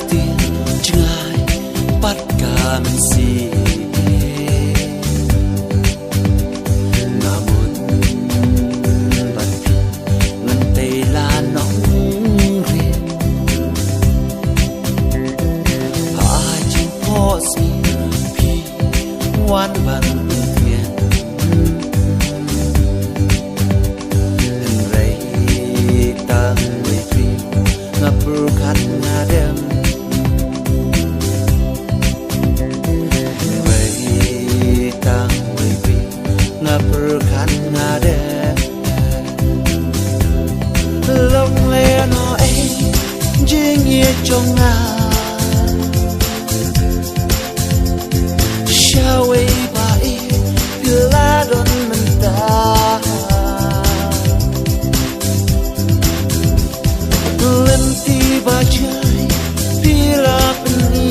ti chngai pat ka men si namun bat ngan tei la nong ri ha chi po si pi wan ban long le no ai jing ye trong na shawe ba i la don man ta len ti ba chai pila pni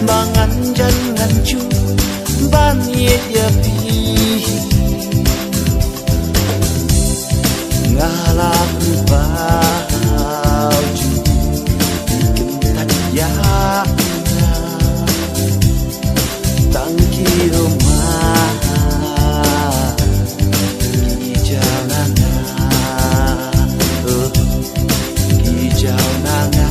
mangan jan ngan chu ban ye ya pi ngala bao chu kim thật ya tăng kilo ma ki chao na nga ki chao na nga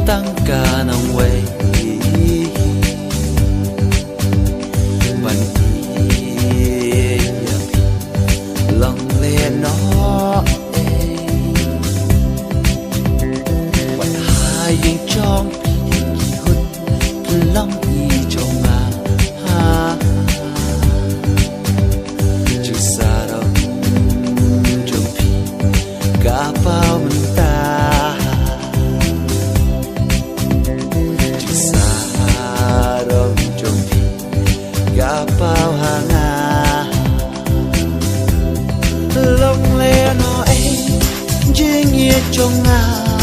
tăng ca nông quê vẫn lòng lệ nó vẫn hai yên trong hôn lòng y trong mà ha chứ xa đâu trong phi cả bao mình ta bao hàng long le no ai jing ye trong